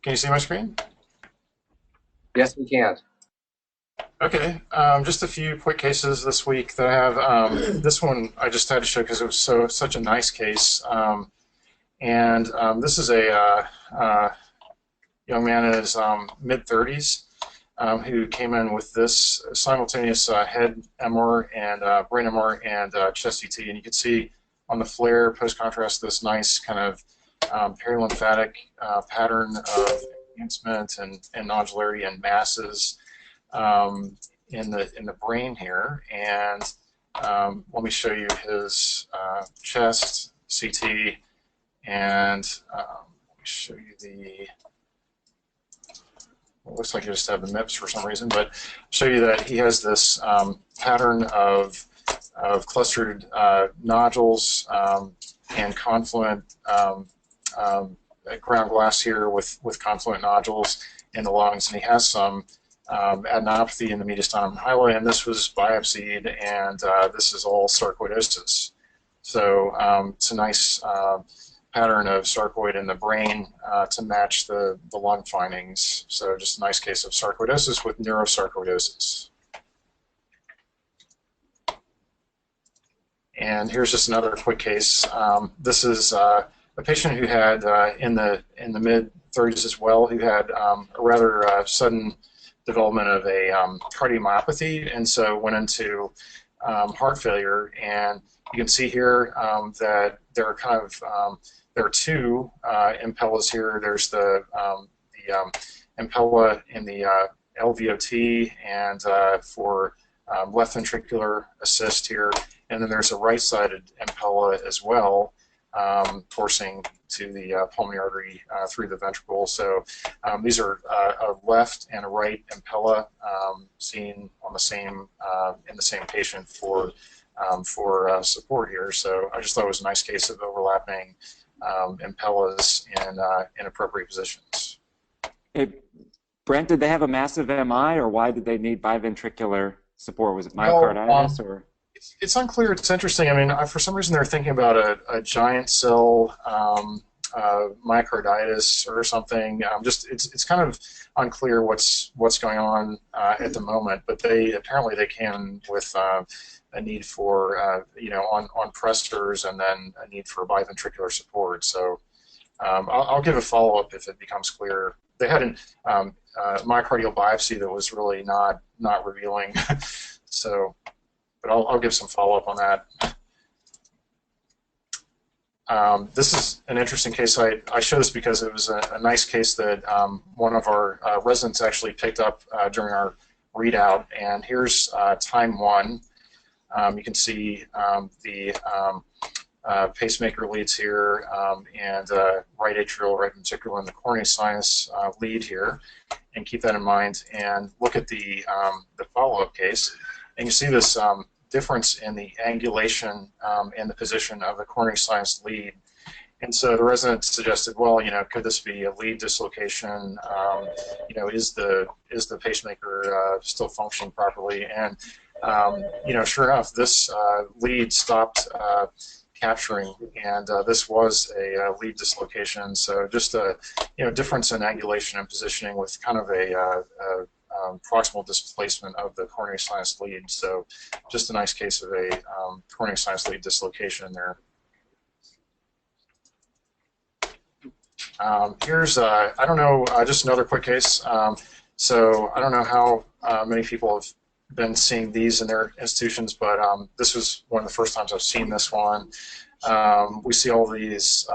Can you see my screen? Yes, we can. Okay, just a few quick cases this week that I have. This one I just had to show because it was such a nice case. This is a young man in his mid-30s who came in with this simultaneous head MR and brain MR and chest CT. And you can see on the flare post-contrast this nice kind of perilymphatic pattern of enhancement and nodularity and masses in the brain here. And let me show you his chest CT, and let me show you the. It looks like you just have the MIPS for some reason, but show you that he has this pattern of clustered nodules and confluent ground glass here with confluent nodules in the lungs, and he has some adenopathy in the mediastinum hyla, and this was biopsied, and this is all sarcoidosis. So it's a nice pattern of sarcoid in the brain to match the lung findings. So just a nice case of sarcoidosis with neurosarcoidosis. And here's just another quick case. This is a patient who had in the mid-30s as well, who had a rather sudden development of a cardiomyopathy, and so went into heart failure. And you can see here that there are kind of there are two impellas here. There's the impella in the LVOT and for left ventricular assist here, and then there's a right-sided impella as well, coursing to the pulmonary artery through the ventricle. So these are a left and a right impella seen on the same in the same patient for support here. So I just thought it was a nice case of overlapping impellas in appropriate positions. Hey, Brent, did they have a massive MI, or why did they need biventricular support? Was it myocarditis or? It's unclear. It's interesting. I mean, for some reason they're thinking about a giant cell myocarditis or something. It's kind of unclear what's going on at the moment. But apparently they can with a need for on pressors, and then a need for biventricular support. So I'll give a follow-up if it becomes clear. They had a myocardial biopsy that was really not revealing. So. But I'll give some follow-up on that. This is an interesting case. I show this because it was a nice case that one of our residents actually picked up during our readout. And here's time one. You can see the pacemaker leads here, and right atrial, right ventricular, and the coronary sinus lead here. And keep that in mind. And look at the follow-up case. And you see this difference in the angulation and the position of the coronary sinus lead. And so the resident suggested, well, could this be a lead dislocation? Is the pacemaker still functioning properly? And sure enough, this lead stopped capturing, and this was a lead dislocation. So just a difference in angulation and positioning with kind of a proximal displacement of the coronary sinus lead. So just a nice case of a coronary sinus lead dislocation there. Here's, I don't know, just another quick case. So I don't know how many people have been seeing these in their institutions, but this was one of the first times I've seen this one. We see all these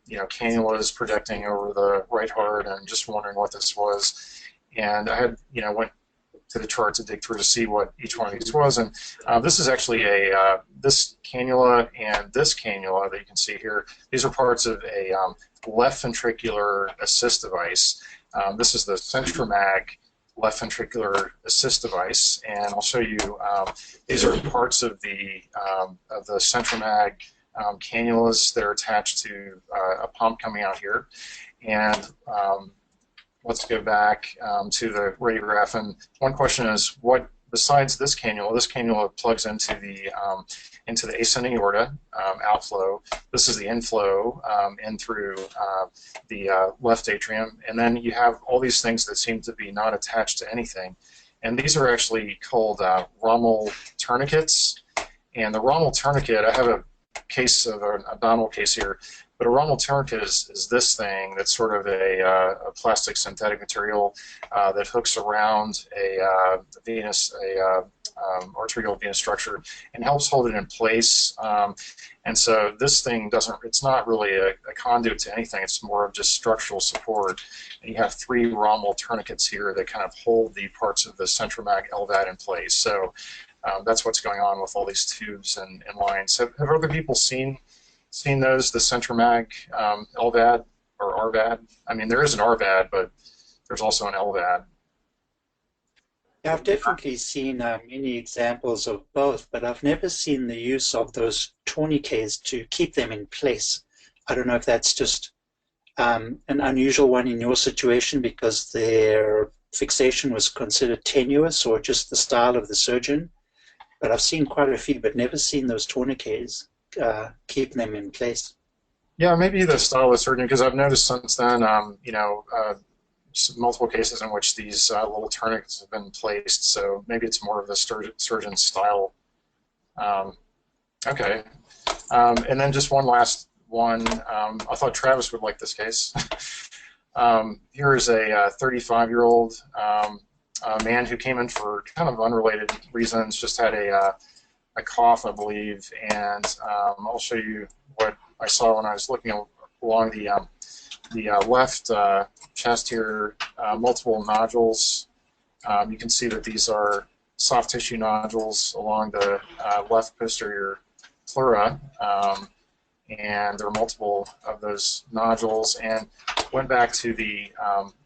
cannulas projecting over the right heart, and just wondering what this was. And I had, went to the chart to dig through to see what each one of these was. And this is actually this cannula and this cannula that you can see here. These are parts of a left ventricular assist device. This is the Centromag left ventricular assist device. And I'll show you, these are parts of the Centromag cannulas that are attached to a pump coming out here. And let's go back to the radiograph. And one question is, what besides this cannula plugs into the ascending aorta outflow. This is the inflow in through the left atrium, and then you have all these things that seem to be not attached to anything, and these are actually called Ronald Tourniquets. And the Ronald Tourniquet, I have a case of an abdominal case here, but a Ronald Tourniquet is this thing that's sort of a plastic synthetic material that hooks around a venous, arterial venous structure and helps hold it in place. And so this thing it's not really a conduit to anything, it's more of just structural support. And you have 3 Ronald Tourniquets here that kind of hold the parts of the centromag LVAD in place. So that's what's going on with all these tubes and lines. Have other people seen those, the centromag LVAD or RVAD? I mean, there is an RVAD, but there's also an LVAD. Yeah, I've definitely seen many examples of both, but I've never seen the use of those tourniquets to keep them in place. I don't know if that's just an unusual one in your situation because their fixation was considered tenuous or just the style of the surgeon. But I've seen quite a few, but never seen those tourniquets keep them in place. Yeah, maybe the style of the surgeon, because I've noticed since then, multiple cases in which these little tourniquets have been placed. So maybe it's more of the surgeon's style. Okay, and then just one last one. I thought Travis would like this case. Here is a 35-year-old. A man who came in for kind of unrelated reasons, just had a cough, I believe, and I'll show you what I saw when I was looking along the left chest here, multiple nodules. You can see that these are soft tissue nodules along the left posterior pleura, and there are multiple of those nodules, and went back to the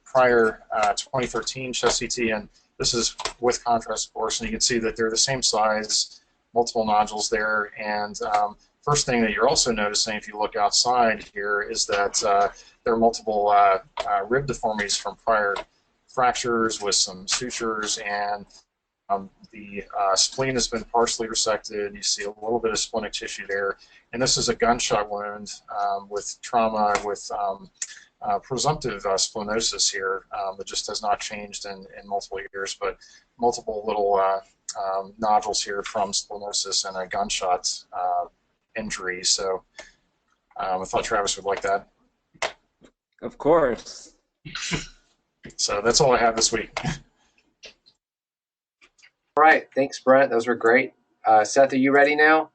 prior 2013 chest CT, and this is with contrast, of course, and you can see that they're the same size, multiple nodules there. And first thing that you're also noticing if you look outside here is that there are multiple rib deformities from prior fractures with some sutures, and the spleen has been partially resected. You see a little bit of splenic tissue there, and this is a gunshot wound with trauma with presumptive splenosis here that just has not changed in multiple years, but multiple little nodules here from splenosis and a gunshot injury. So I thought Travis would like that. Of course. So that's all I have this week. All right, thanks, Brent. Those were great. Seth, are you ready now?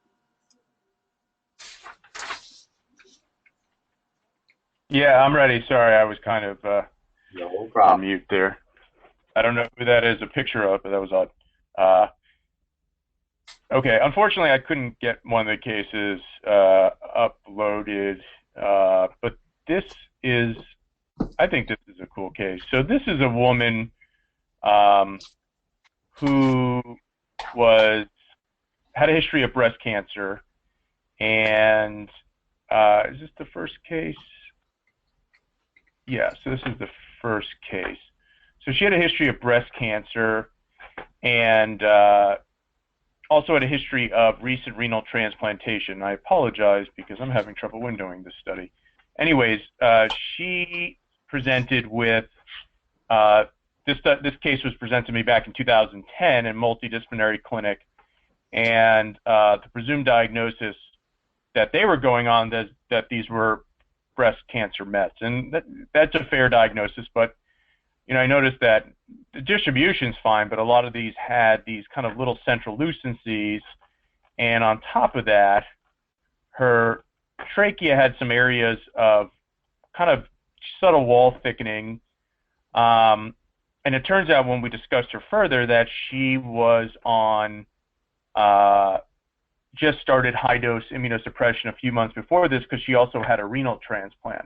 Yeah, I'm ready. Sorry, I was kind of No on problem. mute there. I don't know who that is a picture of, but that was odd. Okay, unfortunately, I couldn't get one of the cases uploaded, but this is, I think this is a cool case. So this is a woman who had a history of breast cancer, and is this the first case? Yeah, so this is the first case. So she had a history of breast cancer and also had a history of recent renal transplantation. I apologize because I'm having trouble windowing this study. Anyways, she presented with, this case was presented to me back in 2010 in multidisciplinary clinic, and the presumed diagnosis that they were going on that these were breast cancer mets, and that's a fair diagnosis. But I noticed that the distribution's fine, but a lot of these had these kind of little central lucencies, and on top of that, her trachea had some areas of kind of subtle wall thickening, and it turns out when we discussed her further that she was on just started high-dose immunosuppression a few months before this because she also had a renal transplant.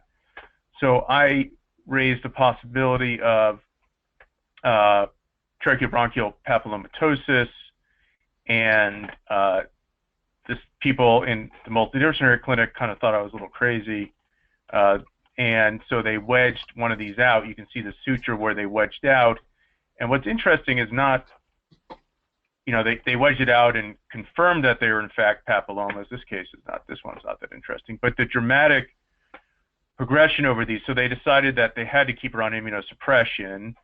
So I raised the possibility of tracheobronchial papillomatosis, and this people in the multidisciplinary clinic kind of thought I was a little crazy, and so they wedged one of these out. You can see the suture where they wedged out, and what's interesting is not they wedged it out and confirmed that they were in fact papillomas. This one's not that interesting, but the dramatic progression over these. So they decided that they had to keep her on immunosuppression,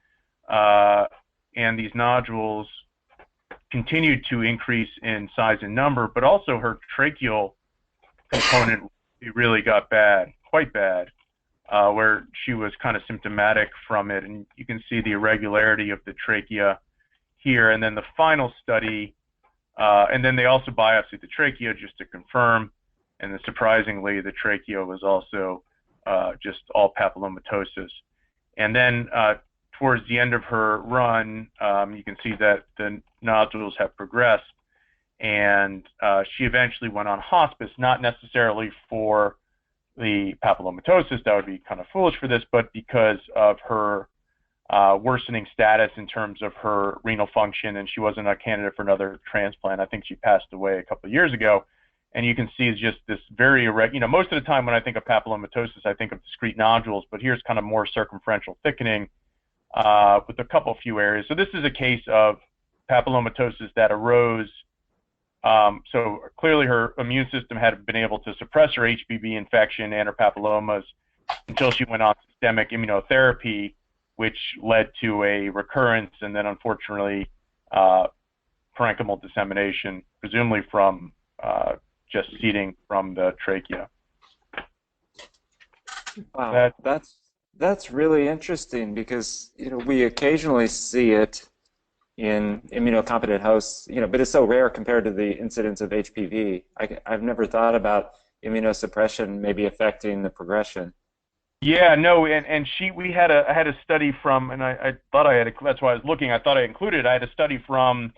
and these nodules continued to increase in size and number, but also her tracheal component really got bad, quite bad, where she was kind of symptomatic from it, and you can see the irregularity of the trachea here. And then the final study, and then they also biopsied the trachea just to confirm, and then surprisingly the trachea was also just all papillomatosis. And then towards the end of her run, you can see that the nodules have progressed, and she eventually went on hospice, not necessarily for the papillomatosis, that would be kind of foolish for this, but because of her worsening status in terms of her renal function, and she wasn't a candidate for another transplant. I think she passed away a couple of years ago. And you can see it's just this very irregular, most of the time when I think of papillomatosis, I think of discrete nodules, but here's kind of more circumferential thickening with a few areas. So this is a case of papillomatosis that arose. So clearly her immune system had been able to suppress her HBV infection and her papillomas until she went on systemic immunotherapy, which led to a recurrence and then unfortunately parenchymal dissemination, presumably from just seeding from the trachea. Wow, that's really interesting because we occasionally see it in immunocompetent hosts, but it's so rare compared to the incidence of HPV. I've never thought about immunosuppression maybe affecting the progression. Yeah, no, and I had a study from, and I thought I had, that's why I was looking. I thought I included. I had a study from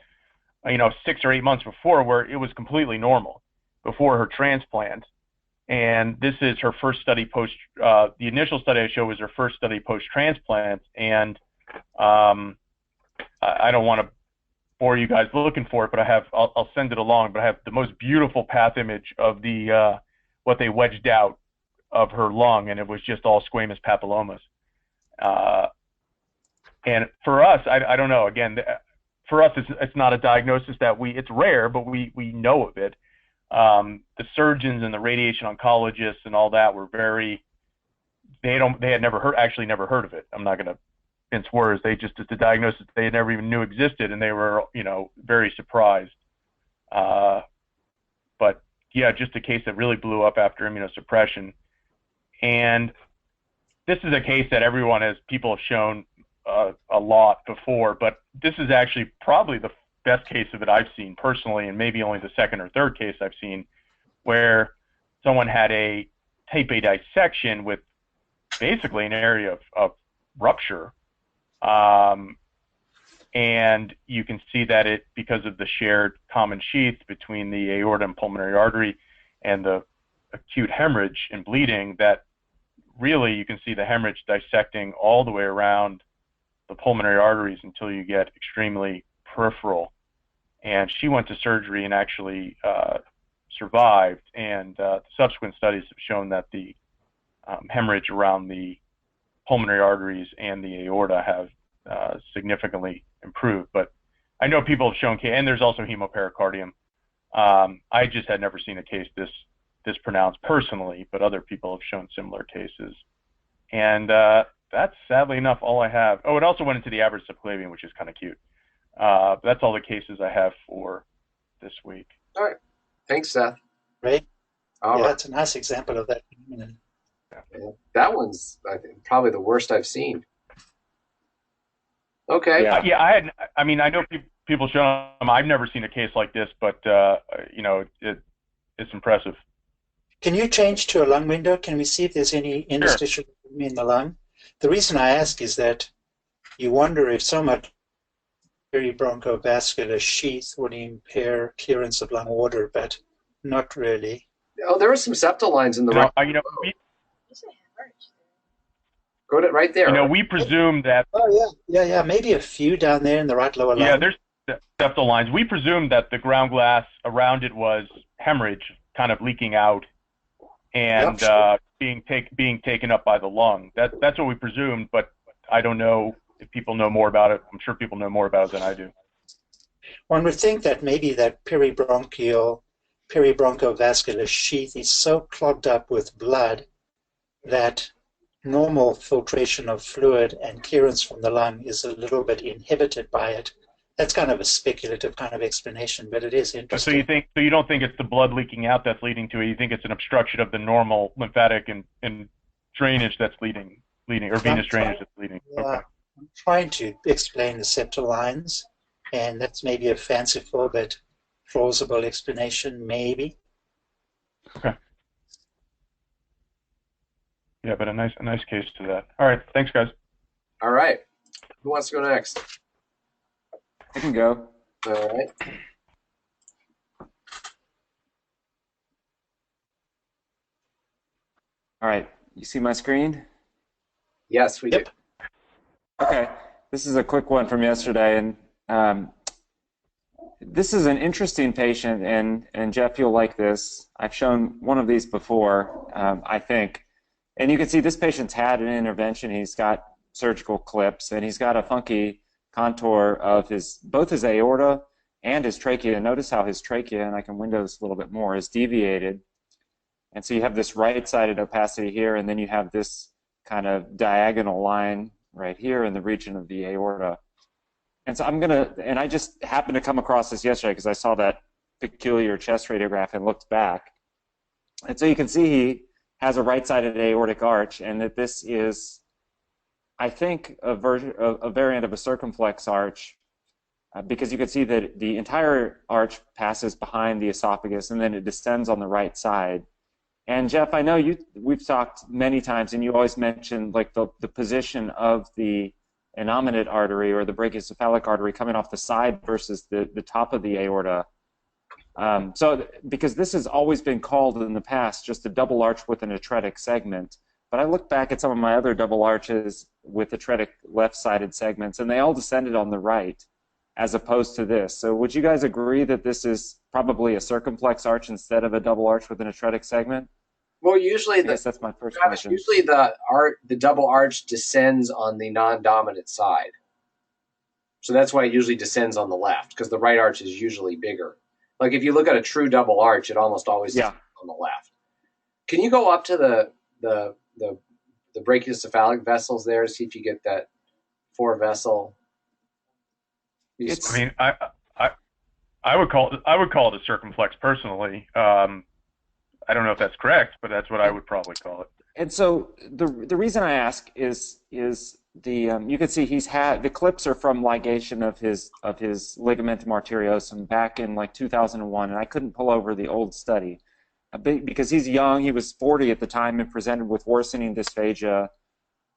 6 or 8 months before where it was completely normal before her transplant. And this is her first study post, the initial study I showed was her first study post-transplant. And I don't want to bore you guys looking for it, but I'll send it along, but I have the most beautiful path image of the, what they wedged out of her lung, and it was just all squamous papillomas. And for us, I don't know, again, for us, it's not a diagnosis that it's rare, but we know of it. The surgeons and the radiation oncologists and all that were they had never heard of it. I'm not going to mince words. It's a diagnosis they never even knew existed, and they were, very surprised. But yeah, just a case that really blew up after immunosuppression. And this is a case that people have shown a lot before, but this is actually probably the best case of it I've seen personally, and maybe only the second or third case I've seen, where someone had a type A dissection with basically an area of rupture. And you can see that because of the shared common sheath between the aorta and pulmonary artery and the acute hemorrhage and bleeding, that really you can see the hemorrhage dissecting all the way around the pulmonary arteries until you get extremely peripheral. And she went to surgery and actually survived. And subsequent studies have shown that the hemorrhage around the pulmonary arteries and the aorta have significantly improved. But I know people have shown, and there's also hemopericardium. I just had never seen a case this pronounced personally, but other people have shown similar cases. And that's sadly enough all I have. Oh, it also went into the average subclavian, which is kind of cute. That's all the cases I have for this week. All right. Thanks, Seth. Right? All right. That's a nice example of that. Yeah, that one's, I think, probably the worst I've seen. Okay. Yeah, I know people show them. I've never seen a case like this, but it's impressive. Can you change to a lung window? Can we see if there's any interstitial in the lung? The reason I ask is that you wonder if so much peribronchovascular sheath would impair clearance of lung water, but not really. Oh, there are some septal lines in the right. Go to right there. We presume that. Oh yeah. Maybe a few down there in the right lower lung. Yeah, there's septal lines. We presume that the ground glass around it was hemorrhage, kind of leaking out, and being taken up by the lung. That's what we presumed, but I don't know if people know more about it. I'm sure people know more about it than I do. One would think that maybe that peribronchovascular sheath is so clogged up with blood that normal filtration of fluid and clearance from the lung is a little bit inhibited by it. That's kind of a speculative kind of explanation, but it is interesting. So you don't think it's the blood leaking out that's leading to it? You think it's an obstruction of the normal lymphatic and drainage that's leading, or venous drainage that's leading? Okay. I'm trying to explain the septal lines, and that's maybe a fanciful but plausible explanation, maybe. Okay. Yeah, but a nice case to that. All right, thanks, guys. All right. Who wants to go next? I can go. All right. All right. You see my screen? Yes, we do. Okay. This is a quick one from yesterday, and this is an interesting patient, and Jeff, you'll like this. I've shown one of these before, I think. And you can see this patient's had an intervention. He's got surgical clips, and he's got a funky contour of both his aorta and his trachea. Notice how his trachea, and I can window this a little bit more, is deviated. And so you have this right-sided opacity here, and then you have this kind of diagonal line right here in the region of the aorta. And so and I just happened to come across this yesterday because I saw that peculiar chest radiograph and looked back. And so you can see he has a right-sided aortic arch, and that this is, I think, a variant of a circumflex arch, because you can see that the entire arch passes behind the esophagus, and then it descends on the right side. And Jeff, I know we've talked many times, and you always mention like the position of the innominate artery or the brachycephalic artery coming off the side versus the top of the aorta. So because this has always been called in the past just a double arch with an atretic segment, but I look back at some of my other double arches with atretic left-sided segments, and they all descended on the right as opposed to this. So would you guys agree that this is probably a circumflex arch instead of a double arch with an atretic segment? Well, usually Yes, that's my first question. Usually the double arch descends on the non-dominant side. So that's why it usually descends on the left, because the right arch is usually bigger. Like if you look at a true double arch, it almost always descends on the left. Can you go up to the brachycephalic vessels there to see if you get that 4-vessel? I mean, I would call it a circumflex personally. I don't know if that's correct, but that's what I would probably call it. And so the reason I ask is you can see the clips are from ligation of his ligamentum arteriosum back in like 2001, and I couldn't pull over the old study because he's young. He was 40 at the time and presented with worsening dysphagia,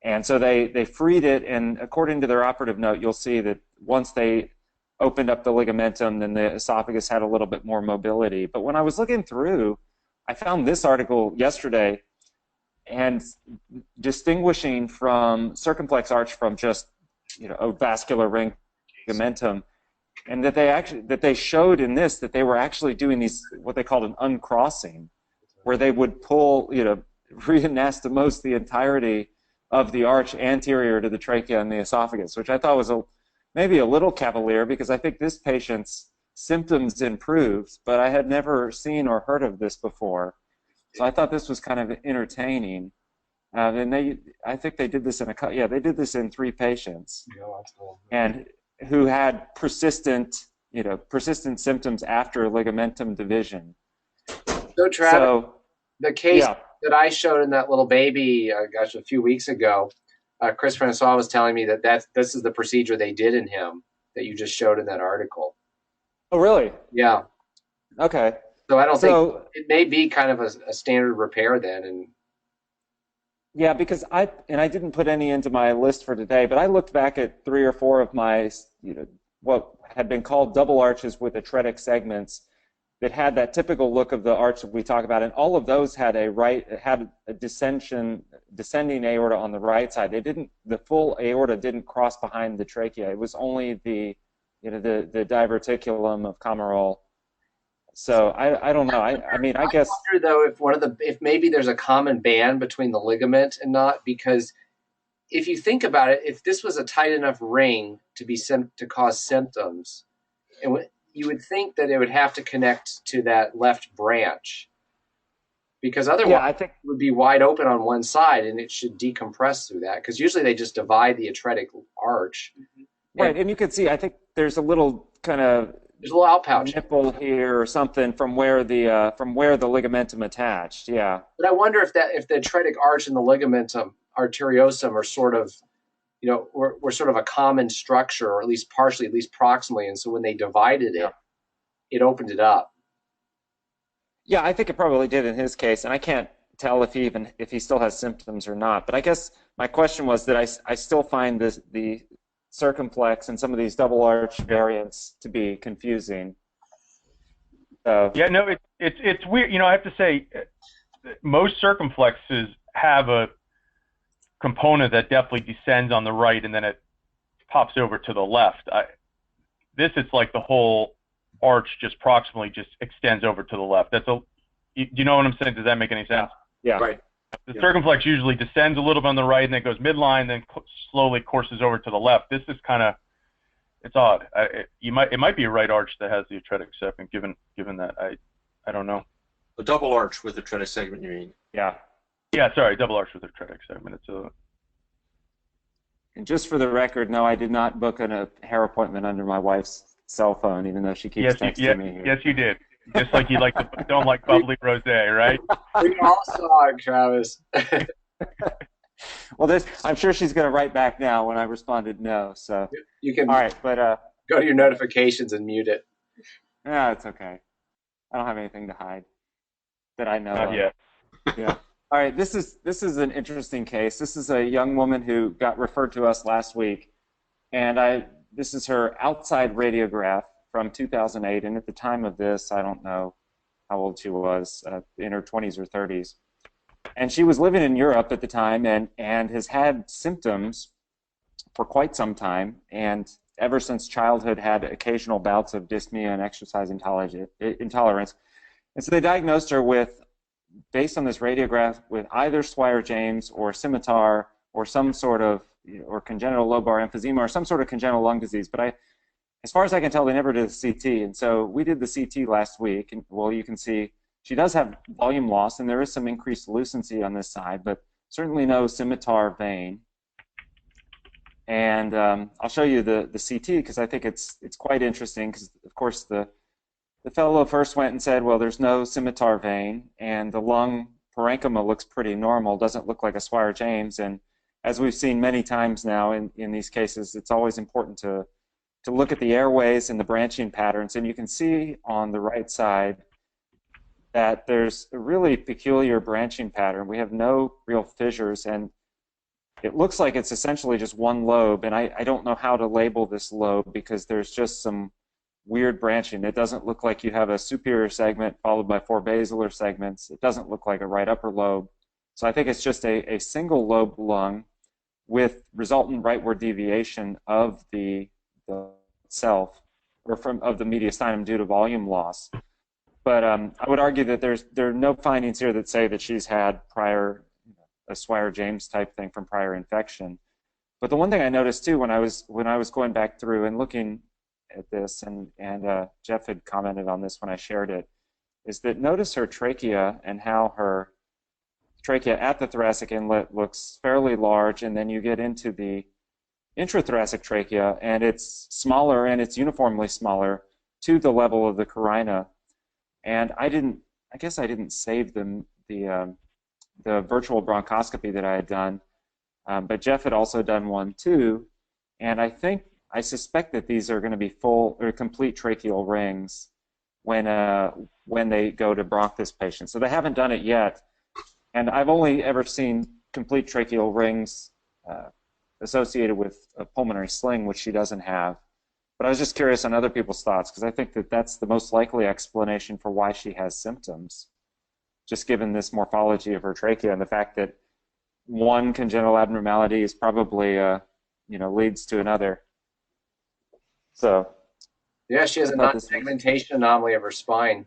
and so they freed it. And according to their operative note, you'll see that once they opened up the ligamentum, then the esophagus had a little bit more mobility. But when I was looking through, I found this article yesterday, and distinguishing from circumflex arch from just a vascular ring ligamentum, and that they showed in this that they were actually doing these what they called an uncrossing, where they would pull reanastomose the entirety of the arch anterior to the trachea and the esophagus, which I thought was maybe a little cavalier, because I think this patient's symptoms improved, but I had never seen or heard of this before. So I thought this was kind of entertaining. And I think they did this they did this in 3 patients, and who had persistent symptoms after ligamentum division. So Travis, the case that I showed in that little baby, a few weeks ago, Chris Francois was telling me that this is the procedure they did in him that you just showed in that article. Oh, really? Yeah. Okay. So I don't think it may be kind of a standard repair then. And yeah, because I didn't put any into my list for today, but I looked back at 3 or 4 of my what had been called double arches with atretic segments that had that typical look of the arch that we talk about, and all of those had a descending aorta on the right side. The full aorta didn't cross behind the trachea. It was only the diverticulum of Camerol. So I don't know. I mean, I guess. I wonder though if maybe there's a common band between the ligament and not, because if you think about it, if this was a tight enough ring to cause symptoms, and you would think that it would have to connect to that left branch, because otherwise Yeah, I think. it would be wide open on one side and it should decompress through that, because usually they just divide the atretic arch. Right, and you can see, I think there's a little kind of There's a little outpouch. nipple here or something from where the ligamentum attached. Yeah. But I wonder if the atretic arch and the ligamentum arteriosum are sort of, were sort of a common structure, or at least partially, at least proximally. And so when they divided it, it opened it up. Yeah, I think it probably did in his case, and I can't tell if he still has symptoms or not. But I guess my question was that I still find the circumflex and some of these double arch variants to be confusing. Yeah, no, it's weird. I have to say, most circumflexes have a component that definitely descends on the right and then it pops over to the left. It's like the whole arch just proximally just extends over to the left. Do you know what I'm saying? Does that make any sense? Yeah. Right. The circumflex usually descends a little bit on the right and then goes midline, then slowly courses over to the left. This is kind of, it's odd. It might be a right arch that has the atretic segment. Given that, I don't know. A double arch with atretic segment, you mean? Yeah. Yeah, sorry, double arch with atretic segment. And just for the record, no, I did not book a hair appointment under my wife's cell phone, even though she keeps texting me here. Yes, you did. Just like you don't like bubbly rosé, right? We all saw it, Travis. Well, I'm sure she's going to write back now when I responded no. So You can all right, but go to your notifications and mute it. yeah, it's okay. I don't have anything to hide that I know Not of. yet. Yeah. All right. This is an interesting case. This is a young woman who got referred to us last week, and this is her outside radiograph from 2008. And at the time of this, I don't know how old she was, in her 20s or 30s. And she was living in Europe at the time and has had symptoms for quite some time, and ever since childhood had occasional bouts of dyspnea and exercise intolerance. And so they diagnosed her with, based on this radiograph, with either Swyer-James or scimitar or some sort of, or congenital lobar emphysema or some sort of congenital lung disease. But as far as I can tell, they never did the CT. And so we did the CT last week, and well, you can see she does have volume loss, and there is some increased lucency on this side, but certainly no scimitar vein. And I'll show you the CT because I think it's quite interesting, because of course the fellow first went and said, well, there's no scimitar vein, and the lung parenchyma looks pretty normal, doesn't look like a Swyer-James. And as we've seen many times now in these cases, it's always important to look at the airways and the branching patterns. And you can see on the right side that there's a really peculiar branching pattern. We have no real fissures, and it looks like it's essentially just one lobe. And I don't know how to label this lobe because there's just some weird branching. It doesn't look like you have a superior segment followed by 4 basilar segments. It doesn't look like a right upper lobe. So I think it's just a single lobe lung with resultant rightward deviation of the itself, or of the mediastinum due to volume loss. But I would argue that there are no findings here that say that she's had a Swyer-James type thing from prior infection. But the one thing I noticed too when I was going back through and looking at this, and Jeff had commented on this when I shared it, is that notice her trachea and how her trachea at the thoracic inlet looks fairly large, and then you get into the intrathoracic trachea and it's smaller, and it's uniformly smaller to the level of the carina. And I guess I didn't save the virtual bronchoscopy that I had done, but Jeff had also done one too, and I suspect that these are going to be full or complete tracheal rings when they go to bronch this patient. So they haven't done it yet, and I've only ever seen complete tracheal rings associated with a pulmonary sling, which she doesn't have. But I was just curious on other people's thoughts, because I think that that's the most likely explanation for why she has symptoms, just given this morphology of her trachea and the fact that one congenital abnormality is probably, leads to another. So. Yeah, she has a non-segmentation anomaly of her spine.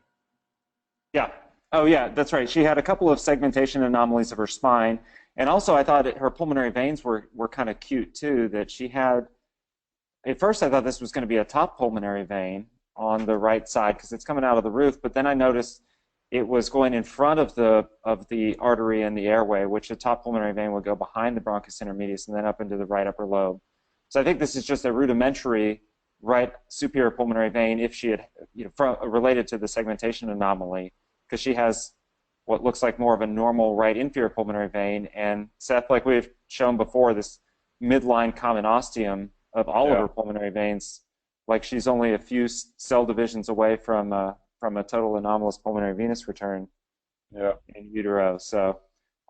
Yeah. Oh, yeah, that's right. She had a couple of segmentation anomalies of her spine. And also I thought that her pulmonary veins were kind of cute, too, that she had. At first I thought this was going to be a top pulmonary vein on the right side because it's coming out of the roof, but then I noticed it was going in front of the artery and the airway, which the top pulmonary vein would go behind the bronchus intermedius and then up into the right upper lobe. So I think this is just a rudimentary right superior pulmonary vein if she had, related to the segmentation anomaly, because she has what looks like more of a normal right inferior pulmonary vein. And Seth, like we've shown before, this midline common ostium of all of her pulmonary veins, like she's only a few cell divisions away from a total anomalous pulmonary venous return in utero. So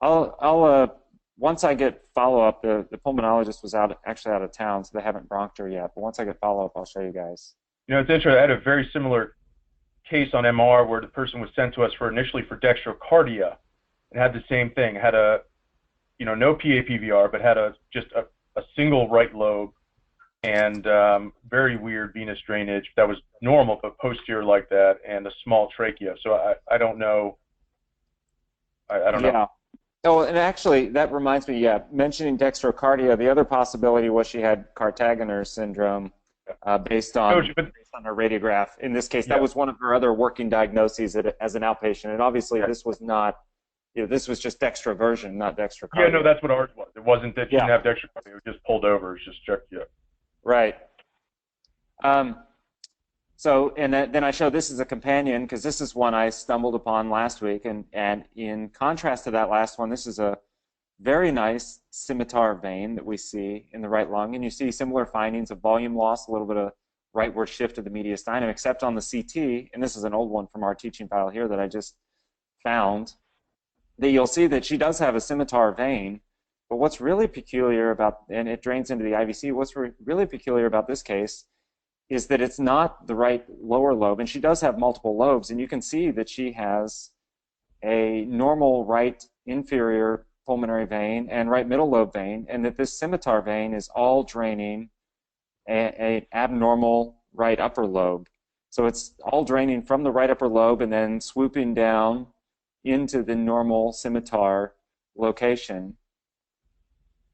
I'll once I get follow-up, the pulmonologist was actually out of town, so they haven't bronched her yet. But once I get follow-up, I'll show you guys. It's interesting. I had a very similar case on MR where the person was sent to us initially for dextrocardia and had the same thing. Had no PAPVR, but had just a single right lobe and very weird venous drainage that was normal but posterior like that, and a small trachea. So I don't know. I don't know. Oh, and actually, that reminds me, mentioning dextrocardia, the other possibility was she had Cartagener syndrome based on her radiograph. In this case, that was one of her other working diagnoses as an outpatient. And obviously, this was not, this was just dextroversion, not dextrocardia. Yeah, no, that's what ours was. It wasn't that she didn't have dextrocardia. It was just pulled over. It was just checked, Right. So, and then I show this as a companion because this is one I stumbled upon last week, and in contrast to that last one, this is a very nice scimitar vein that we see in the right lung, and you see similar findings of volume loss, a little bit of rightward shift of the mediastinum, except on the CT, and this is an old one from our teaching file here that I just found, that you'll see that she does have a scimitar vein, but what's really peculiar about, and it drains into the IVC, what's really peculiar about this case is that it's not the right lower lobe, and she does have multiple lobes, and you can see that she has a normal right inferior pulmonary vein and right middle lobe vein, and that this scimitar vein is all draining an abnormal right upper lobe. So it's all draining from the right upper lobe and then swooping down into the normal scimitar location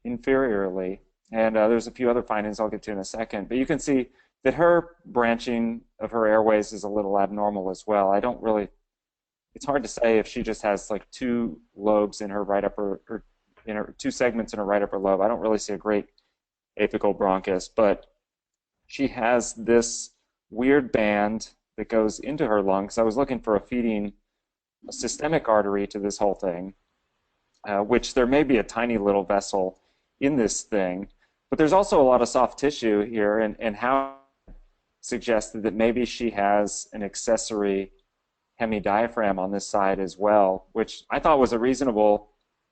inferiorly. And there's a few other findings I'll get to in a second, but you can see that her branching of her airways is a little abnormal as well. I don't really, it's hard to say if she just has like two lobes in her right upper, or in her two segments in her right upper lobe. I don't really see a great apical bronchus, but she has this weird band that goes into her lungs. I was looking for a systemic artery to this whole thing, which there may be a tiny little vessel in this thing, but there's also a lot of soft tissue here, and how suggested that maybe she has an accessory hemidiaphragm on this side as well, which I thought was a reasonable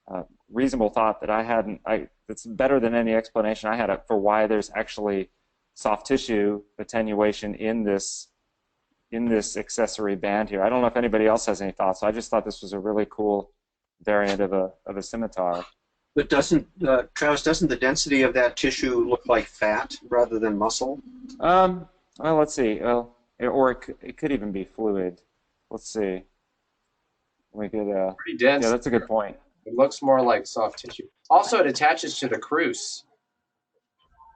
thought that I hadn't. It's better than any explanation I had for why there's actually soft tissue attenuation in this accessory band here. I don't know if anybody else has any thoughts. So I just thought this was a really cool variant of a scimitar. But Travis, doesn't the density of that tissue look like fat rather than muscle? Well, let's see. Or it could even be fluid. Let's see. We could. Pretty dense. Yeah, that's a good point. It looks more like soft tissue. Also, it attaches to the crus.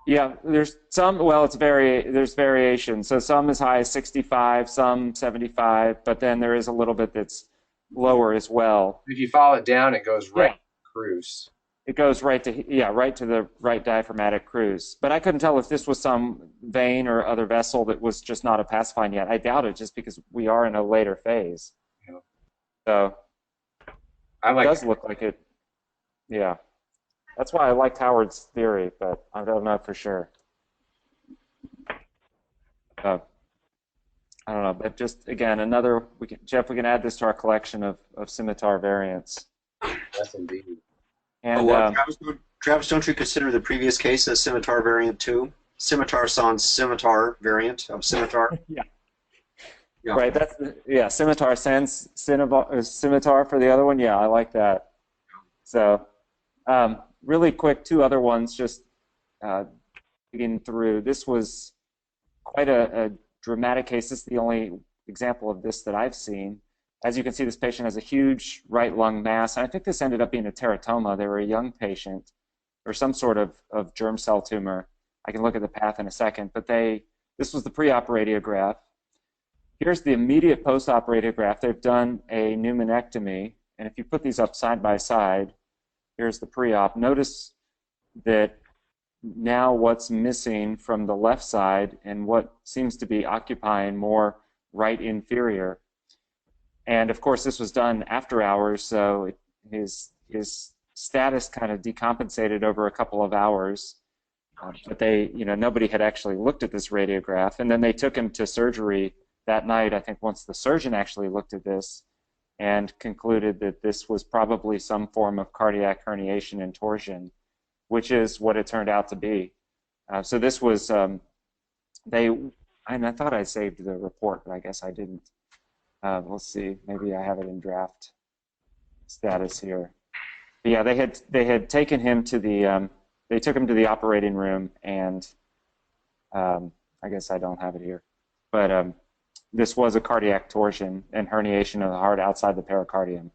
Yeah, there's some. Well, there's variation. So some as high as 65, some 75, but then there is a little bit that's lower as well. If you follow it down, it goes right to the crus. It goes right to the right diaphragmatic crus. But I couldn't tell if this was some vein or other vessel that was just not opacified yet. I doubt it, just because we are in a later phase. Yeah. So it does look like it. Yeah. That's why I liked Howard's theory, but I don't know for sure. I don't know, but just again, Jeff, we can add this to our collection of scimitar variants. Yes, indeed. And, Travis, don't you consider the previous case a scimitar variant too? Scimitar sans scimitar variant of scimitar. Yeah. Right. Scimitar sans scimitar for the other one. Yeah, I like that. So, really quick, two other ones. Just digging through. This was quite a dramatic case. This is the only example of this that I've seen. As you can see, this patient has a huge right lung mass, and I think this ended up being a teratoma. They were a young patient, or some sort of germ cell tumor. I can look at the path in a second, but this was the pre-op radiograph, here's the immediate post-op radiograph. They've done a pneumonectomy, and if you put these up side by side, here's the pre-op. Notice that now what's missing from the left side and what seems to be occupying more right inferior. And of course, this was done after hours, so his status kind of decompensated over a couple of hours. But nobody had actually looked at this radiograph, and then they took him to surgery that night. I think once the surgeon actually looked at this and concluded that this was probably some form of cardiac herniation and torsion, which is what it turned out to be. So this was and I thought I saved the report, but I guess I didn't. Let's see, maybe I have it in draft status here. But yeah, they had taken him to the they took him to the operating room, and I guess I don't have it here, but this was a cardiac torsion and herniation of the heart outside the pericardium.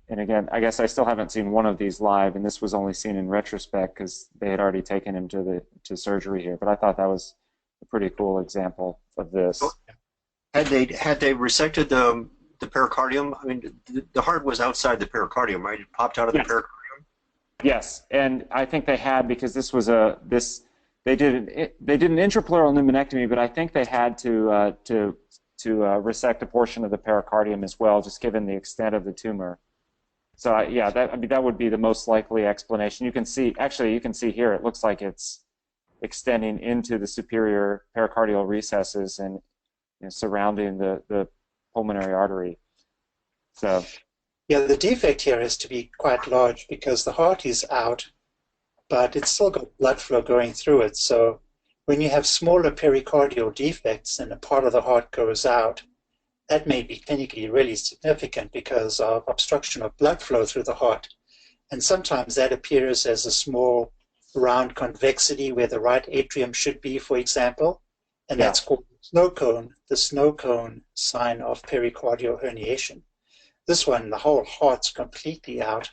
And again, I guess I still haven't seen one of these live, and this was only seen in retrospect because they had already taken him to surgery here. But I thought that was a pretty cool example of this. Had they resected the pericardium? I mean, the heart was outside the pericardium, right? It popped out of the pericardium. Yes, and I think they had, because this was they did an intrapleural pneumonectomy, but I think they had to resect a portion of the pericardium as well, just given the extent of the tumor. So yeah, that would be the most likely explanation. You can see here, it looks like it's extending into the superior pericardial recesses and surrounding the pulmonary artery. So yeah, the defect here is to be quite large because the heart is out, but it's still got blood flow going through it. So when you have smaller pericardial defects and a part of the heart goes out, that may be clinically really significant because of obstruction of blood flow through the heart. And sometimes that appears as a small round convexity where the right atrium should be, for example, and that's called the snow cone sign of pericardial herniation. This one, the whole heart's completely out.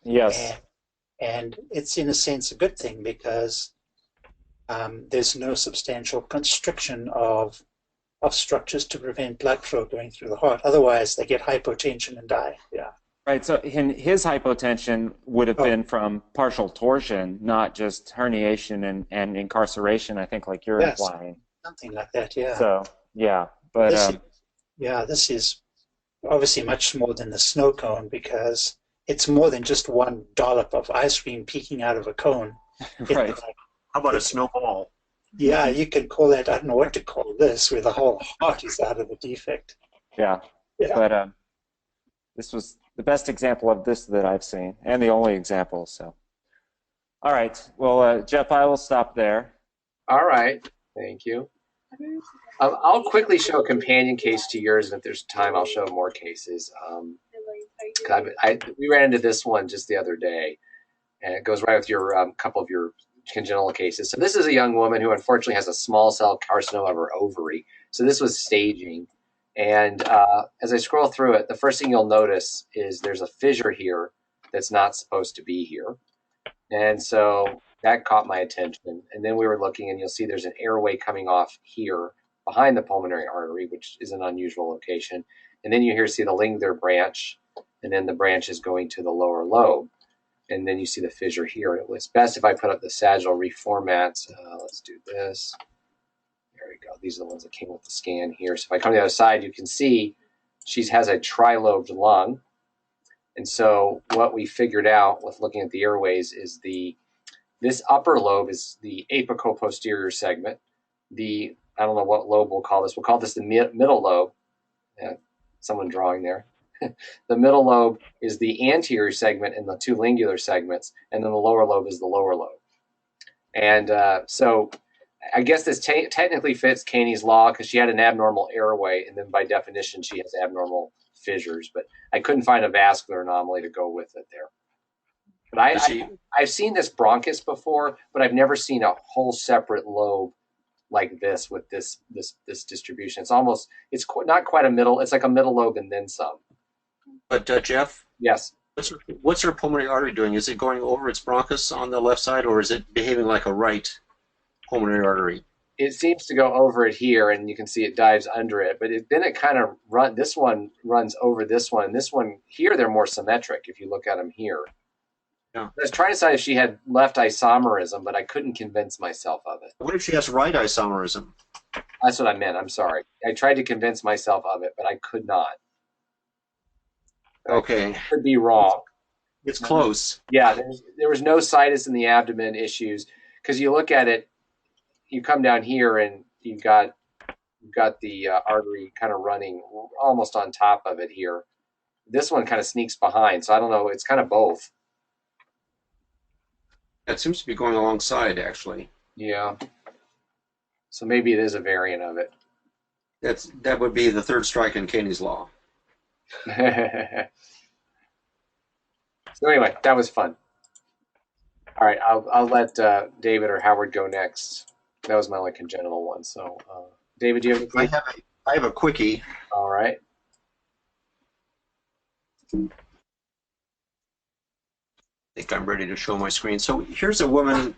Yes. And it's in a sense a good thing because there's no substantial constriction of structures to prevent blood flow going through the heart. Otherwise, they get hypotension and die. Yeah. Right. So his hypotension would have been from partial torsion, not just herniation and incarceration, I think, like you're implying. Something like that, yeah. So, yeah. But this is obviously much more than the snow cone because it's more than just one dollop of ice cream peeking out of a cone. Right. How about a snowball? Yeah, you could call that, I don't know what to call this, where the whole heart is out of the defect. Yeah. But this was the best example of this that I've seen, and the only example. So, all right. Well, Jeff, I will stop there. All right. Thank you. I'll quickly show a companion case to yours, and if there's time, I'll show more cases. We ran into this one just the other day, and it goes right with your couple of your congenital cases. So this is a young woman who unfortunately has a small cell carcinoma of her ovary. So this was staging. And as I scroll through it, the first thing you'll notice is there's a fissure here that's not supposed to be here. And so that caught my attention. And then we were looking, and you'll see there's an airway coming off here behind the pulmonary artery, which is an unusual location. And then you see the Lingler branch, and then the branch is going to the lower lobe. And then you see the fissure here. It was best if I put up the sagittal reformats. Let's do this. There we go. These are the ones that came with the scan here. So if I come to the other side, you can see she has a trilobed lung. And so what we figured out with looking at the airways is this upper lobe is the apical posterior segment. I don't know what lobe we'll call this. We'll call this the middle lobe. Someone drawing there. The middle lobe is the anterior segment and the two lingular segments, and then the lower lobe is the lower lobe. And so I guess this technically fits Caney's law because she had an abnormal airway, and then by definition she has abnormal fissures. But I couldn't find a vascular anomaly to go with it there. But I've seen this bronchus before, but I've never seen a whole separate lobe like this with this distribution. It's not quite a middle. It's like a middle lobe and then some. But Jeff? Yes. What's her pulmonary artery doing? Is it going over its bronchus on the left side, or is it behaving like a right pulmonary artery? it seems to go over it here, and you can see it dives under it. But then it kind of this one runs over this one. And this one here, they're more symmetric if you look at them here. Yeah. I was trying to decide if she had left isomerism, but I couldn't convince myself of it. What if she has right isomerism? That's what I meant. I'm sorry. I tried to convince myself of it, but I could not. Okay. I could be wrong. It's close. Yeah, there was no situs in the abdomen issues, because you look at it, you come down here and you've got the artery kind of running almost on top of it here. This one kind of sneaks behind, so I don't know. It's kind of both. It seems to be going alongside, actually. Yeah. So maybe it is a variant of it. That would be the third strike in Caney's law. So anyway, that was fun. All right, I'll let David or Howard go next. That was my only congenital one. So, David, do you have anything? I have a quickie. All right. I think I'm ready to show my screen. So here's a woman.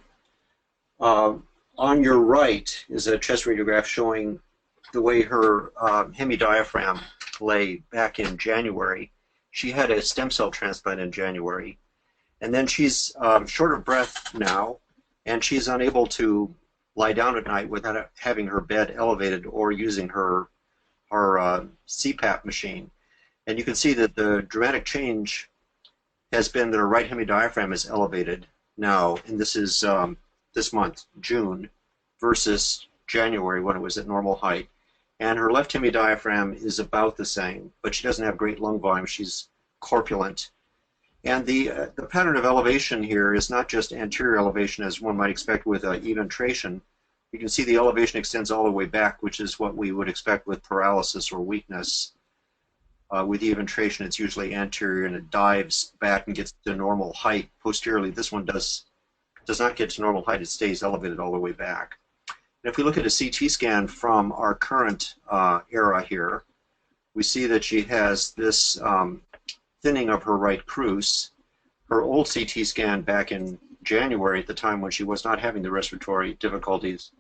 On your right is a chest radiograph showing the way her hemidiaphragm lay back in January. She had a stem cell transplant in January. And then she's short of breath now, and she's unable to lie down at night without having her bed elevated or using her CPAP machine. And you can see that the dramatic change has been that her right hemidiaphragm is elevated now, and this is this month, June, versus January when it was at normal height. And her left hemidiaphragm is about the same, but she doesn't have great lung volume. She's corpulent. And the pattern of elevation here is not just anterior elevation as one might expect with eventration. You can see the elevation extends all the way back, which is what we would expect with paralysis or weakness. With eventration, it's usually anterior and it dives back and gets to normal height posteriorly. This one does not get to normal height. It stays elevated all the way back. And if we look at a CT scan from our current era here, we see that she has this thinning of her right cruce. Her old CT scan back in January, at the time when she was not having the respiratory difficulties,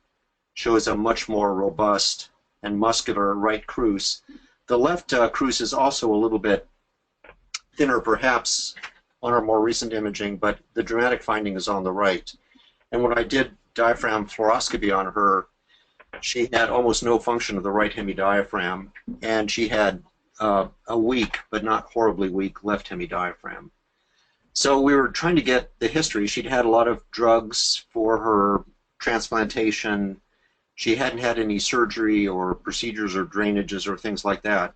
shows a much more robust and muscular right cruce. The left cruce is also a little bit thinner, perhaps, on our more recent imaging, but the dramatic finding is on the right. And when I did diaphragm fluoroscopy on her, she had almost no function of the right hemidiaphragm, and she had a weak, but not horribly weak, left hemidiaphragm. So we were trying to get the history. She'd had a lot of drugs for her transplantation. She hadn't had any surgery or procedures or drainages or things like that.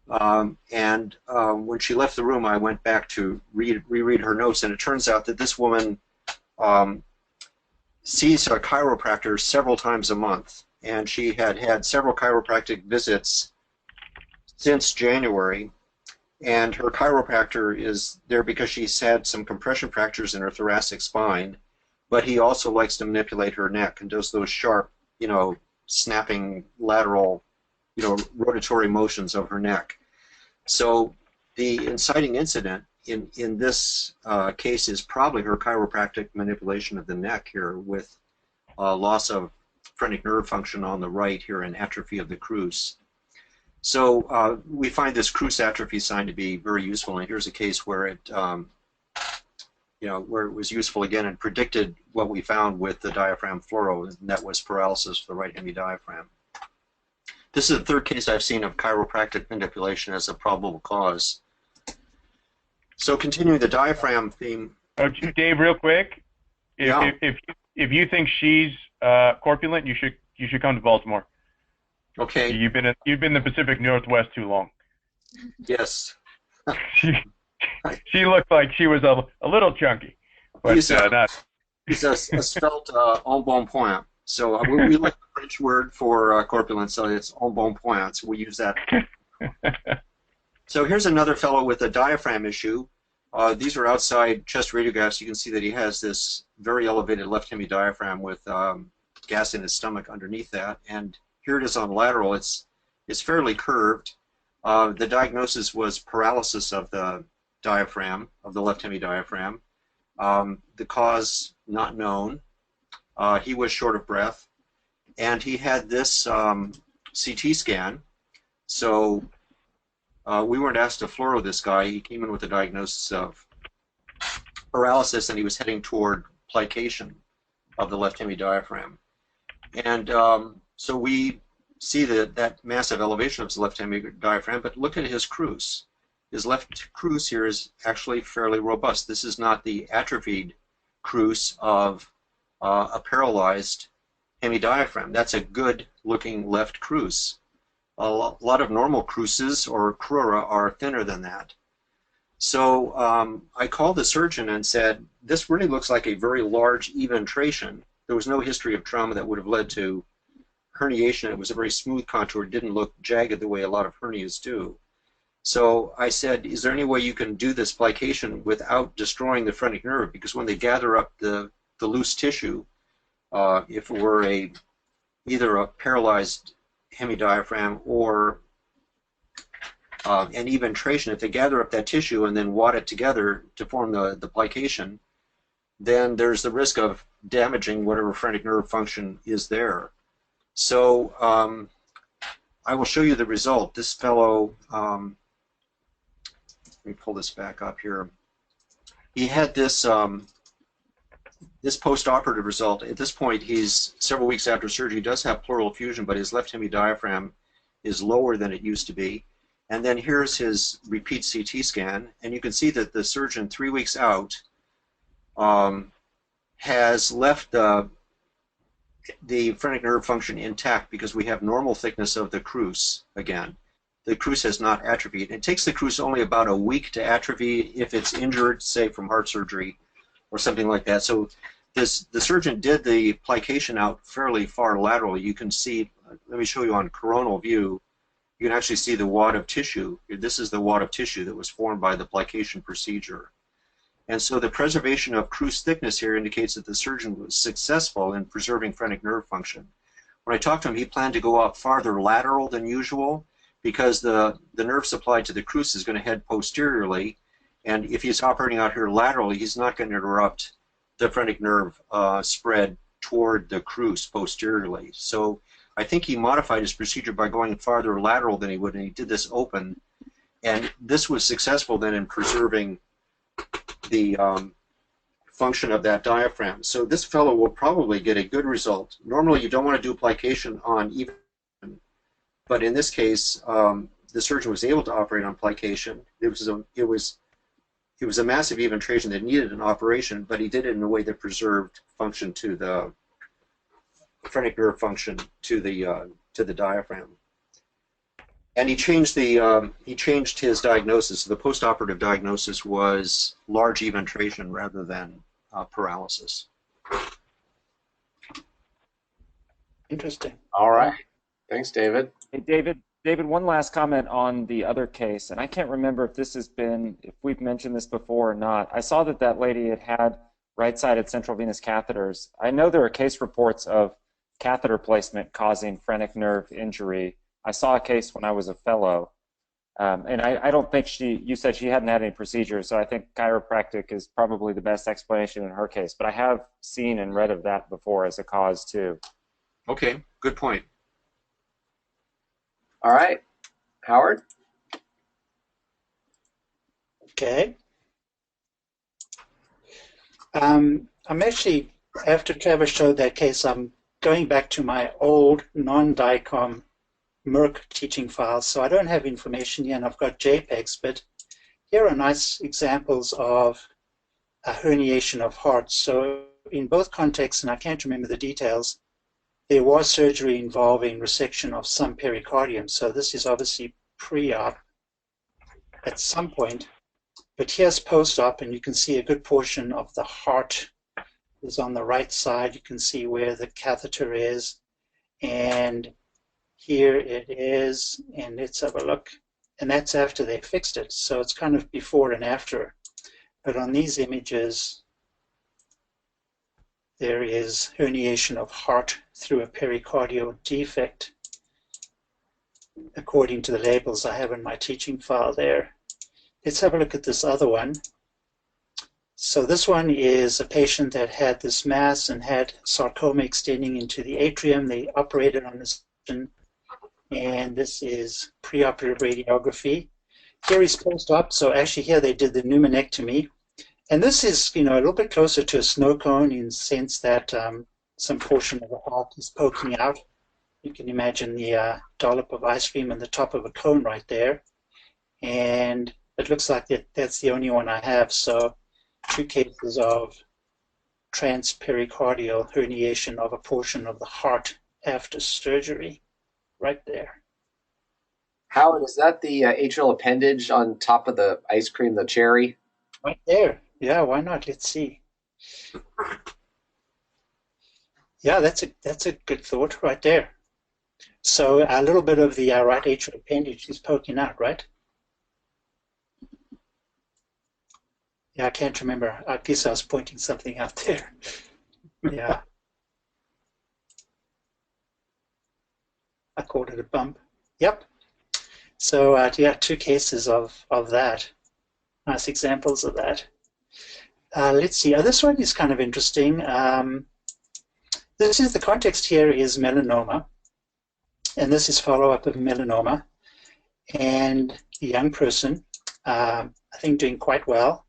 When she left the room, I went back to reread her notes, and it turns out that this woman sees a chiropractor several times a month, and she had had several chiropractic visits since January, and her chiropractor is there because she's had some compression fractures in her thoracic spine, but he also likes to manipulate her neck and does those sharp, snapping lateral, rotatory motions of her neck. So the inciting incident in this case is probably her chiropractic manipulation of the neck here with loss of phrenic nerve function on the right here and atrophy of the cruce. So we find this cruce atrophy sign to be very useful, and here's a case where it, where it was useful again and predicted what we found with the diaphragm fluoro, and that was paralysis for the right hemidiaphragm. This is the third case I've seen of chiropractic manipulation as a probable cause. So continuing the diaphragm theme. Dave, real quick, Yeah. if you think she's corpulent, you should come to Baltimore. Okay. You've been in the Pacific Northwest too long. Yes. She looked like she was a little chunky, but He's not. a svelte embonpoint. So we like the French word for corpulent, so it's embonpoint. So we use that. So here's another fellow with a diaphragm issue. These are outside chest radiographs. You can see that he has this very elevated left hemidiaphragm with gas in his stomach underneath that. And here it is on lateral. It's fairly curved. The diagnosis was paralysis of the diaphragm, of the left hemidiaphragm. The cause not known. He was short of breath. And he had this CT scan. So we weren't asked to fluoro this guy. He came in with a diagnosis of paralysis, and he was heading toward plication of the left hemidiaphragm. And so we see that massive elevation of his left hemidiaphragm, but look at his cruce. His left cruce here is actually fairly robust. This is not the atrophied cruce of a paralyzed hemidiaphragm. That's a good-looking left cruce. A lot of normal cruces or crura are thinner than that. So I called the surgeon and said, this really looks like a very large eventration. There was no history of trauma that would have led to herniation. It was a very smooth contour. It didn't look jagged the way a lot of hernias do. So I said, is there any way you can do this plication without destroying the phrenic nerve? Because when they gather up the loose tissue, if it were either a paralyzed hemidiaphragm or an eventration, if they gather up that tissue and then wad it together to form the plication, then there's the risk of damaging whatever phrenic nerve function is there. So I will show you the result. This fellow, let me pull this back up here. He had this this post-operative result. At this point, he's several weeks after surgery. He does have pleural effusion, but his left hemidiaphragm is lower than it used to be. And then here's his repeat CT scan, and you can see that the surgeon 3 weeks out has left the phrenic nerve function intact because we have normal thickness of the cruce again. The cruce has not atrophied. It takes the cruce only about a week to atrophy if it's injured, say from heart surgery or something like that. So the surgeon did the plication out fairly far laterally. You can see, let me show you on coronal view, you can actually see the wad of tissue. This is the wad of tissue that was formed by the plication procedure. And so the preservation of cruce thickness here indicates that the surgeon was successful in preserving phrenic nerve function. When I talked to him, he planned to go out farther lateral than usual because the nerve supply to the cruce is going to head posteriorly, and if he's operating out here laterally, he's not going to interrupt the phrenic nerve spread toward the cruce posteriorly. So I think he modified his procedure by going farther lateral than he would, and he did this open, and this was successful then in preserving the function of that diaphragm. So this fellow will probably get a good result. Normally you don't want to do plication on even, but in this case the surgeon was able to operate on plication. It was a massive eventration that needed an operation, but he did it in a way that preserved function to the phrenic nerve function to the diaphragm. And he changed his diagnosis. The postoperative diagnosis was large eventration rather than paralysis. Interesting. All right. Thanks, David. Hey, David, one last comment on the other case, and I can't remember if we've mentioned this before or not. I saw that lady had right-sided central venous catheters. I know there are case reports of catheter placement causing phrenic nerve injury. I saw a case when I was a fellow, and I don't think you said she hadn't had any procedures, so I think chiropractic is probably the best explanation in her case. But I have seen and read of that before as a cause too. Okay, good point. All right. Howard? Okay. I'm actually, after Trevor showed that case, I'm going back to my old non-DICOM Merck teaching files, so I don't have information here, and I've got JPEGs, but here are nice examples of a herniation of hearts. So in both contexts, and I can't remember the details, there was surgery involving resection of some pericardium, so this is obviously pre-op at some point, but here's post-op, and you can see a good portion of the heart is on the right side. You can see where the catheter is, and here it is, and let's have a look. And that's after they fixed it, so it's kind of before and after. But on these images, there is herniation of heart through a pericardial defect, according to the labels I have in my teaching file there. Let's have a look at this other one. So this one is a patient that had this mass and had sarcoma extending into the atrium. They operated on this patient, and this is preoperative radiography. Here he's post-op, so actually here they did the pneumonectomy. And this is, a little bit closer to a snow cone in the sense that some portion of the heart is poking out. You can imagine the dollop of ice cream on the top of a cone right there. And it looks like that's the only one I have. So 2 cases of transpericardial herniation of a portion of the heart after surgery right there. Howard, is that the atrial appendage on top of the ice cream, the cherry? Right there. Yeah, why not? Let's see. Yeah, that's a good thought right there. So a little bit of the right atrial appendage is poking out, right? Yeah, I can't remember. I guess I was pointing something out there. Yeah. I called it a bump. Yep. So yeah, 2 cases of that. Nice examples of that. Let's see. This one is kind of interesting. The context here is melanoma, and this is follow-up of melanoma. And the young person, I think, doing quite well.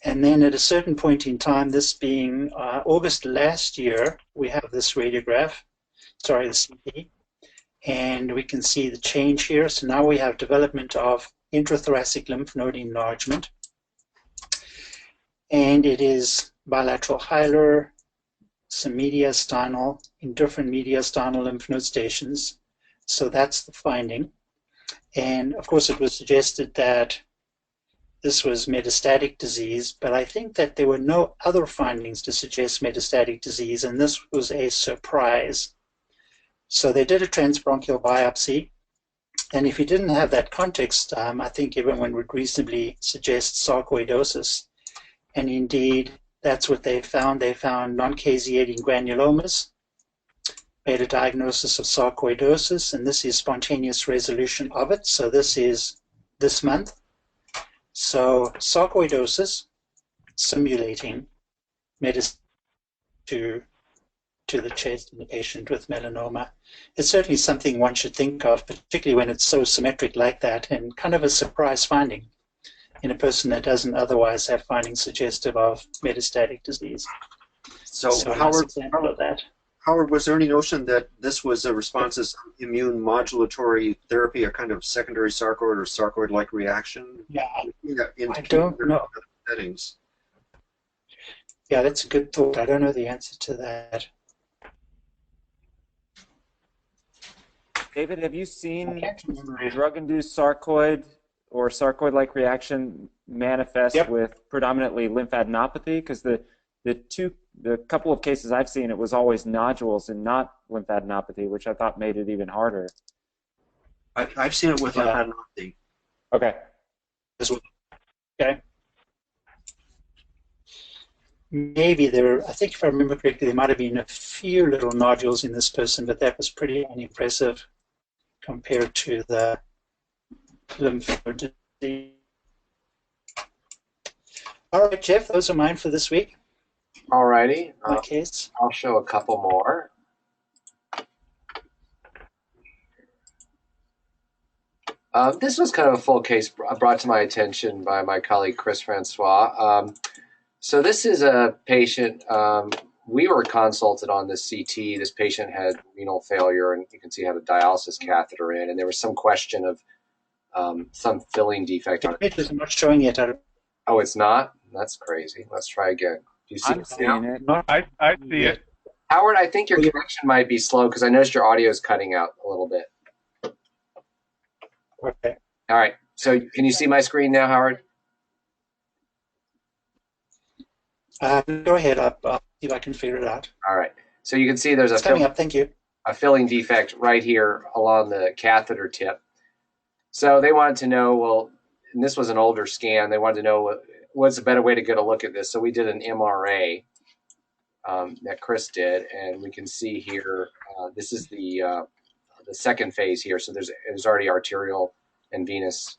And then at a certain point in time, this being August last year, we have this radiograph, sorry, the CT, and we can see the change here. So now we have development of intrathoracic lymph node enlargement. And it is bilateral hilar, some mediastinal, indifferent mediastinal lymph node stations. So that's the finding. And of course, it was suggested that this was metastatic disease, but I think that there were no other findings to suggest metastatic disease, and this was a surprise. So they did a transbronchial biopsy, and if you didn't have that context, I think everyone would reasonably suggest sarcoidosis. And indeed, that's what they found. They found non-caseating granulomas, made a diagnosis of sarcoidosis, and this is spontaneous resolution of it. So this is this month. So sarcoidosis, simulating metastasis to the chest in the patient with melanoma. It's certainly something one should think of, particularly when it's so symmetric like that, and kind of a surprise finding in a person that doesn't otherwise have findings suggestive of metastatic disease. So a nice example of that. Howard, was there any notion that this was a response to immune modulatory therapy, a kind of secondary sarcoid or sarcoid-like reaction? Yeah, In I don't know. Settings. Yeah, that's a good thought. I don't know the answer to that. David, have you seen drug-induced sarcoid or sarcoid-like reaction manifest with predominantly lymphadenopathy? Because the couple of cases I've seen, it was always nodules and not lymphadenopathy, which I thought made it even harder. I've seen it with lymphadenopathy. Okay. Okay. Maybe I think if I remember correctly, there might have been a few little nodules in this person, but that was pretty unimpressive compared to the lymph node disease. All right, Jeff, those are mine for this week. All righty. Case. I'll show a couple more. This was kind of a full case brought to my attention by my colleague Chris Francois. So this is a patient. We were consulted on this CT. This patient had renal failure, and you can see had a dialysis catheter in, and there was some question of some filling defect. It's not showing yet. Oh, it's not? That's crazy. Let's try again. Do you see I'm seeing it. I see it. Howard, I think your connection might be slow because I noticed your audio is cutting out a little bit. Okay. All right. So can you see my screen now, Howard? Go ahead. I'll see if I can figure it out. All right. So you can see there's It's coming up. Thank you. a filling defect right here along the catheter tip. So they wanted to know, well, and this was an older scan, they wanted to know what's a better way to get a look at this. So we did an MRA that Chris did, and we can see here, this is the second phase here. So there's already arterial and venous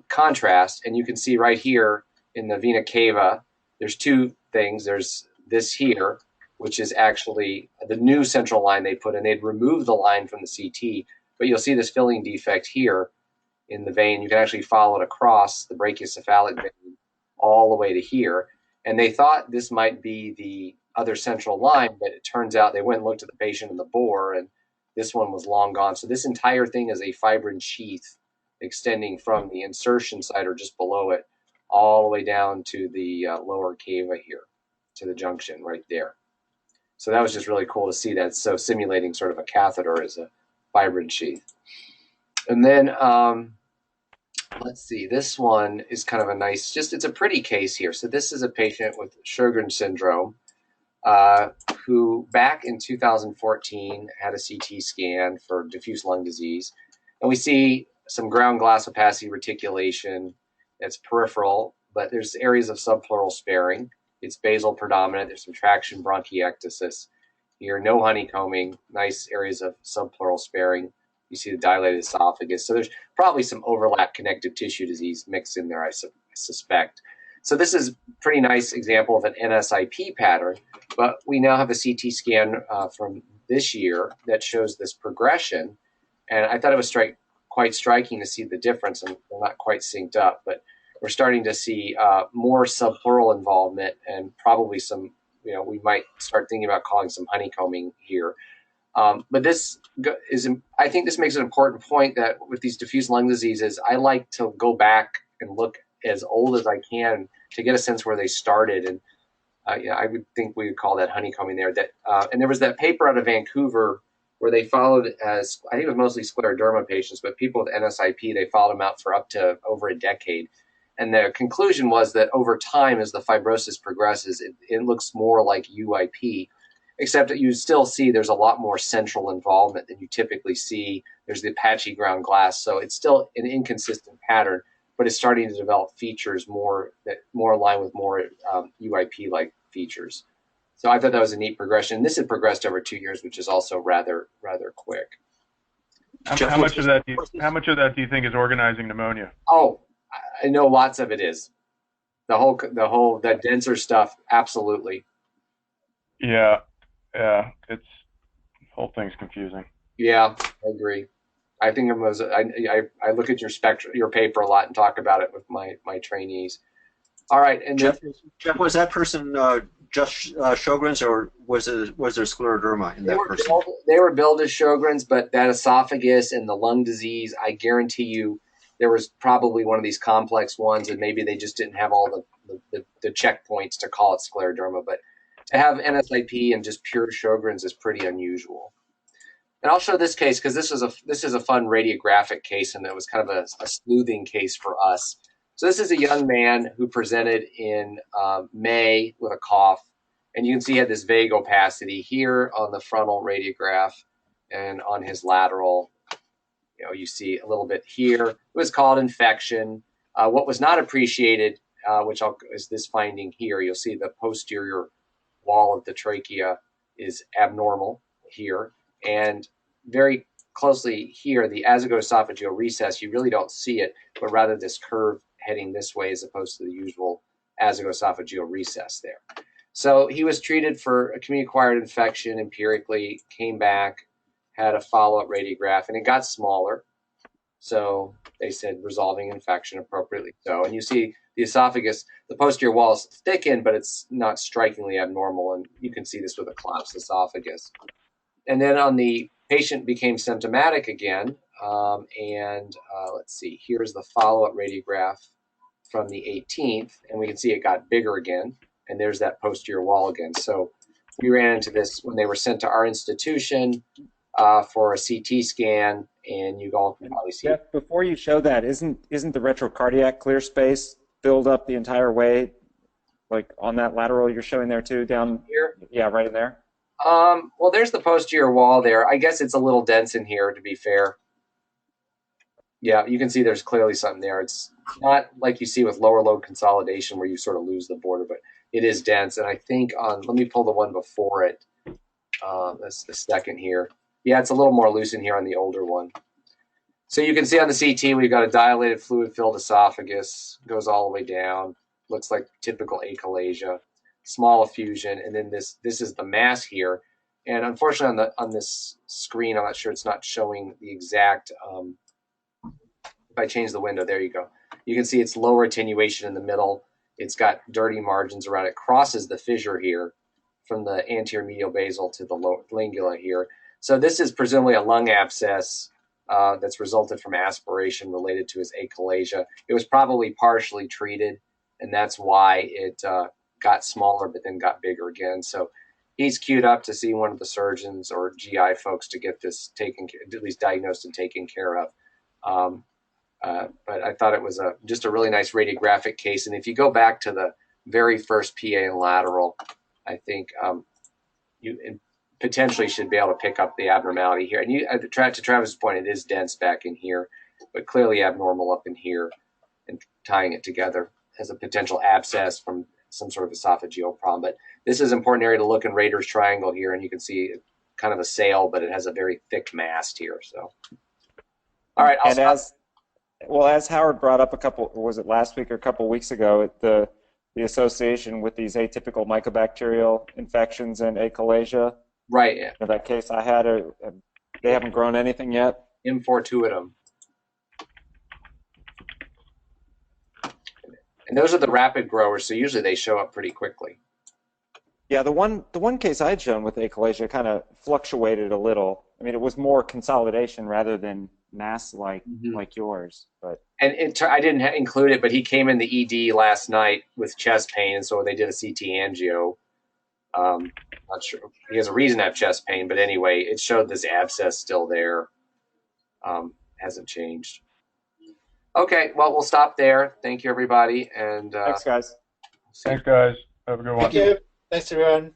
contrast, and you can see right here in the vena cava, there's two things. There's this here, which is actually the new central line they put in. They'd removed the line from the CT, but you'll see this filling defect here in the vein. You can actually follow it across the brachycephalic vein all the way to here. And they thought this might be the other central line, but it turns out they went and looked at the patient in the bore, and this one was long gone. So this entire thing is a fibrin sheath extending from the insertion site or just below it all the way down to the lower cava here, to the junction right there. So that was just really cool to see that. So simulating sort of a catheter as a fibrin sheath. And then let's see, this one is kind of a nice, it's a pretty case here. So this is a patient with Sjogren syndrome who back in 2014 had a CT scan for diffuse lung disease. And we see some ground glass opacity reticulation. It's peripheral, but there's areas of subpleural sparing. It's basal predominant. There's some traction bronchiectasis here. No honeycombing. Nice areas of subpleural sparing. You see the dilated esophagus. So there's probably some overlap connective tissue disease mixed in there, I suspect. So this is a pretty nice example of an NSIP pattern, but we now have a CT scan from this year that shows this progression. And I thought it was quite striking to see the difference, and they're not quite synced up, but we're starting to see more subpleural involvement and probably some, we might start thinking about calling some honeycombing here. But this is, I think this makes an important point that with these diffuse lung diseases, I like to go back and look as old as I can to get a sense where they started. And I would think we would call that honeycombing there. And there was that paper out of Vancouver where they followed, as I think it was mostly scleroderma patients, but people with NSIP, they followed them out for up to over a decade. And the conclusion was that over time, as the fibrosis progresses, it looks more like UIP, except that you still see there's a lot more central involvement than you typically see. There's the patchy ground glass, so it's still an inconsistent pattern, but it's starting to develop features more aligned with more UIP-like features. So I thought that was a neat progression. This had progressed over 2 years, which is also rather quick. How much of that do you think is organizing pneumonia? Oh, I know lots of it is. That denser stuff, absolutely. Yeah, the whole thing's confusing. Yeah, I agree. I think I look at your paper a lot and talk about it with my trainees. All right, and Jeff, was that person just Sjogren's, or was there scleroderma in that person? They were billed as Sjogren's, but that esophagus and the lung disease, I guarantee you, there was probably one of these complex ones, and maybe they just didn't have all the checkpoints to call it scleroderma. But to have NSIP and just pure Sjogren's is pretty unusual. And I'll show this case because this is a fun radiographic case, and it was kind of a sleuthing case for us. So this is a young man who presented in May with a cough, and you can see he had this vague opacity here on the frontal radiograph and on his lateral. You see a little bit here. It was called infection. What was not appreciated, is this finding here. You'll see the posterior wall of the trachea is abnormal here, and very closely here, the azygoesophageal recess, you really don't see it, but rather this curve heading this way as opposed to the usual azygoesophageal recess there. So he was treated for a community-acquired infection empirically, came back, had a follow-up radiograph, and it got smaller. So they said resolving infection appropriately so. And you see the esophagus, the posterior wall is thickened, but it's not strikingly abnormal. And you can see this with a collapsed esophagus. And then on the patient became symptomatic again. Let's see, here's the follow-up radiograph from the 18th. And we can see it got bigger again. And there's that posterior wall again. So we ran into this when they were sent to our institution for a CT scan, and you all can probably see Jeff, it. Before you show that, isn't the retrocardiac clear space filled up the entire way, like on that lateral you're showing there too, down here? Yeah, right in there. Well, there's the posterior wall there. I guess it's a little dense in here, to be fair. Yeah, you can see there's clearly something there. It's not like you see with lower lobe consolidation where you sort of lose the border, but it is dense. And I think let me pull the one before it. That's the second here. Yeah, it's a little more loose in here on the older one. So you can see on the CT, we've got a dilated fluid-filled esophagus, goes all the way down. looks like typical achalasia, small effusion, and then this is the mass here. And unfortunately, on this screen, I'm not sure it's not showing the exact. If I change the window, there you go. You can see it's lower attenuation in the middle. It's got dirty margins around it. Crosses the fissure here from the anterior medial basal to the lower lingula here. So this is presumably a lung abscess that's resulted from aspiration related to his achalasia. It was probably partially treated, and that's why it got smaller but then got bigger again. So he's queued up to see one of the surgeons or GI folks to get this taken, at least diagnosed and taken care of. But I thought it was just a really nice radiographic case. And if you go back to the very first PA and lateral, I think you potentially should be able to pick up the abnormality here. And to Travis's point, it is dense back in here, but clearly abnormal up in here, and tying it together as a potential abscess from some sort of esophageal problem. But this is an important area to look in Rader's triangle here, and you can see kind of a sail, but it has a very thick mast here. So, all right. As Howard brought up was it last week or a couple weeks ago, the association with these atypical mycobacterial infections and achalasia. Right. Yeah. In that case I had, they haven't grown anything yet? Infortuitum. And those are the rapid growers, so usually they show up pretty quickly. Yeah, the one case I had shown with achalasia kind of fluctuated a little. I mean, it was more consolidation rather than mass like yours. But I didn't include it, but he came in the ED last night with chest pain, and so they did a CT angio. Not sure he has a reason to have chest pain, but anyway, it showed this abscess still there. Hasn't changed. Okay, well, we'll stop there. Thank you, everybody, and thanks, guys. Thanks, guys. Have a good one. Thank you. Thanks, everyone.